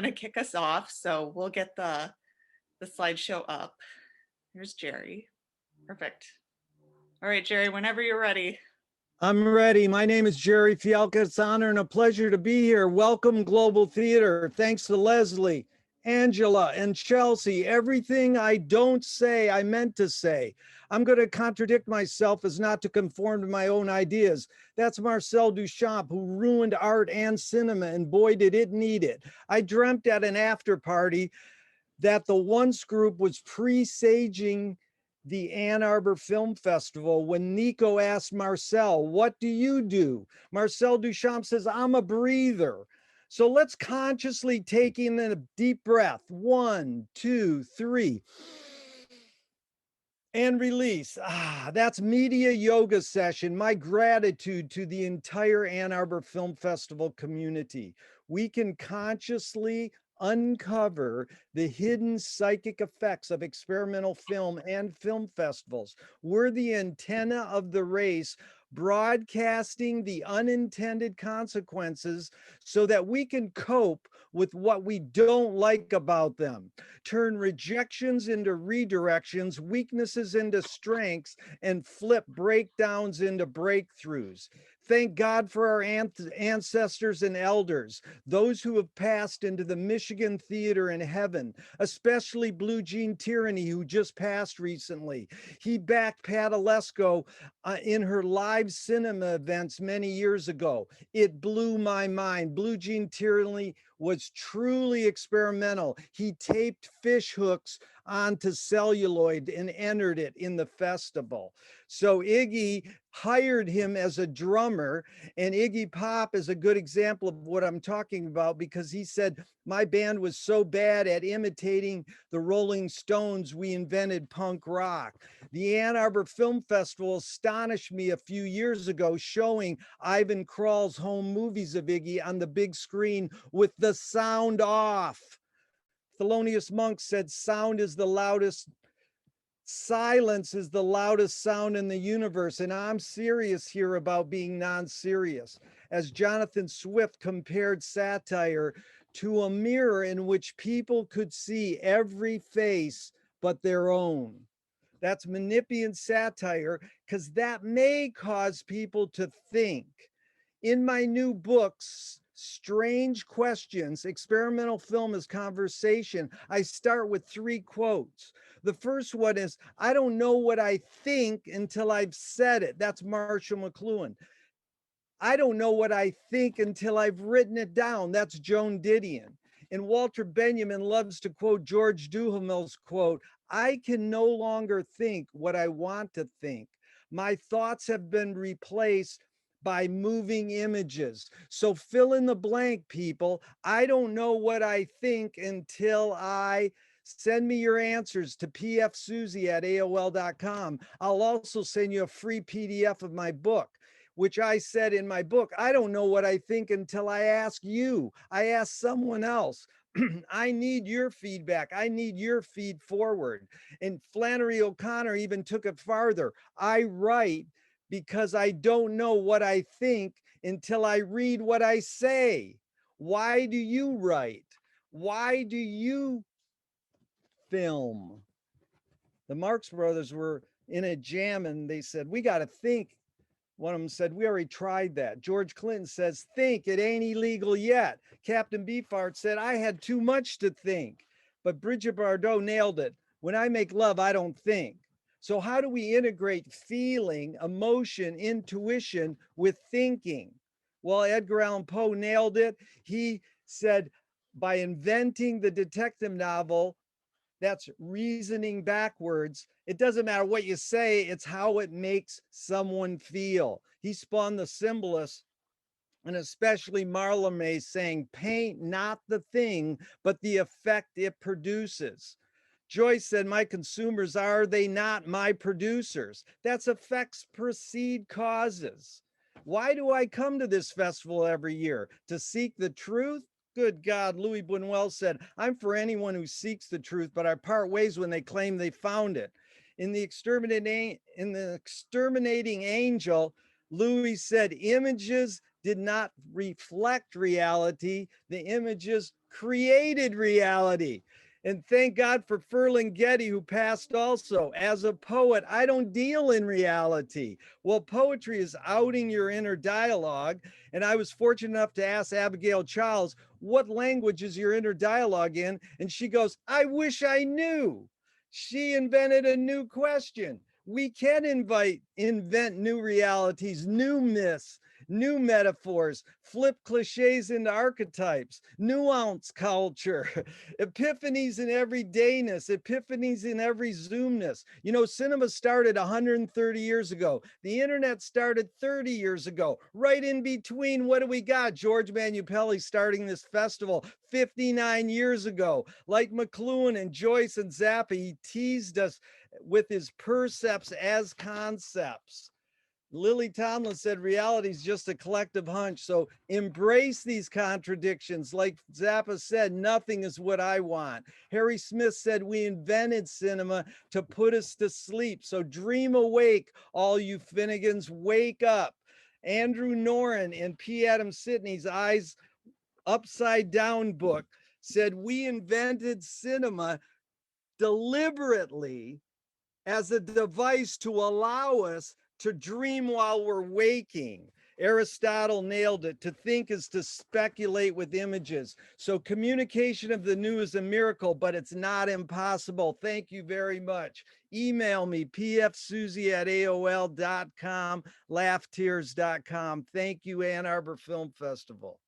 going to kick us off, so we'll get the slideshow up. Here's Gerry. Perfect. All right, Gerry, whenever you're ready. I'm ready. My name is Gerry Fialka. It's an honor and a pleasure to be here. Welcome, Global Theater. Thanks to Leslie, Angela, and Chelsea. Everything I don't say, I meant to say. I'm going to contradict myself as not to conform to my own ideas. That's Marcel Duchamp, who ruined art and cinema, and boy, did it need it. I dreamt at an after party that the once group was presaging the Ann Arbor Film Festival when Nico asked Marcel, "What do you do?" Marcel Duchamp says, "I'm a breather." So let's consciously take in a deep breath. 1, 2, 3. And release. That's media yoga session. My gratitude to the entire Ann Arbor Film Festival community. We can consciously uncover the hidden psychic effects of experimental film and film festivals. We're the antenna of the race, broadcasting the unintended consequences so that we can cope with what we don't like about them. Turn rejections into redirections, weaknesses into strengths, and flip breakdowns into breakthroughs. Thank God for our ancestors and elders, those who have passed into the Michigan theater in heaven, especially Blue Jean Tyranny, who just passed recently. He backed Pat Olesko in her live cinema events many years ago. It blew my mind. Blue Jean Tyranny was truly experimental. He taped fish hooks onto celluloid and entered it in the festival. So Iggy hired him as a drummer, and Iggy Pop is a good example of what I'm talking about, because he said, my band was so bad at imitating the Rolling Stones, we invented punk rock. The Ann Arbor Film Festival astonished me a few years ago, showing Ivan Krall's home movies of Iggy on the big screen with the sound off. Thelonious Monk said, sound is the loudest, silence is the loudest sound in the universe. And I'm serious here about being non-serious. As Jonathan Swift compared satire to a mirror in which people could see every face but their own. That's Manupellian satire, because that may cause people to think. In my new books, Strange Questions, Experimental Film as Conversation, I start with 3 quotes. The first one is, I don't know what I think until I've said it. That's Marshall McLuhan. I don't know what I think until I've written it down. That's Joan Didion. And Walter Benjamin loves to quote George Duhamel's quote, I can no longer think what I want to think. My thoughts have been replaced by moving images. So fill in the blank, people. I don't know what I think until I send me your answers to pfsusie@aol.com. I'll also send you a free PDF of my book, which I said in my book, I don't know what I think until I ask you. I ask someone else. I need your feedback. I need your feed forward. And Flannery O'Connor even took it farther. I write because I don't know what I think until I read what I say. Why do you write? Why do you film? The Marx Brothers were in a jam and they said, we got to think. One of them said, we already tried that. George Clinton says, think, it ain't illegal yet. Captain Beefheart said, I had too much to think. But Bridget Bardot nailed it. When I make love, I don't think. So how do we integrate feeling, emotion, intuition with thinking? Well, Edgar Allan Poe nailed it. He said, by inventing the detective novel, that's reasoning backwards. It doesn't matter what you say, it's how it makes someone feel. He spawned the symbolists, and especially Mallarmé, saying, paint not the thing, but the effect it produces. Joyce said, my consumers, are they not my producers? That's effects precede causes. Why do I come to this festival every year? To seek the truth? Good God, Louis Buñuel said, I'm for anyone who seeks the truth, but I part ways when they claim they found it. In the exterminating angel, Louis said, images did not reflect reality. The images created reality. And thank God for Ferlinghetti, who passed also. As a poet, I don't deal in reality. Well, poetry is outing your inner dialogue. And I was fortunate enough to ask Abigail Charles, what language is your inner dialogue in? And she goes, I wish I knew. She invented a new question. We can invent new realities, new myths, new metaphors, flip cliches into archetypes, nuance culture, epiphanies in everydayness, epiphanies in every zoomness. You know, cinema started 130 years ago. The internet started 30 years ago. Right in between, what do we got? George Manupelli starting this festival 59 years ago. Like McLuhan and Joyce and Zappa, he teased us with his percepts as concepts. Lily Tomlin said reality is just a collective hunch. So embrace these contradictions. Like Zappa said, nothing is what I want. Harry Smith said we invented cinema to put us to sleep. So dream awake, all you Finnegans, wake up. Andrew Noren in P. Adam Sidney's Eyes Upside Down book said we invented cinema deliberately as a device to allow us to dream while we're waking. Aristotle nailed it. To think is to speculate with images. So communication of the new is a miracle, but it's not impossible. Thank you very much. Email me, pfsusie@aol.com, laughtears.com. Thank you, Ann Arbor Film Festival.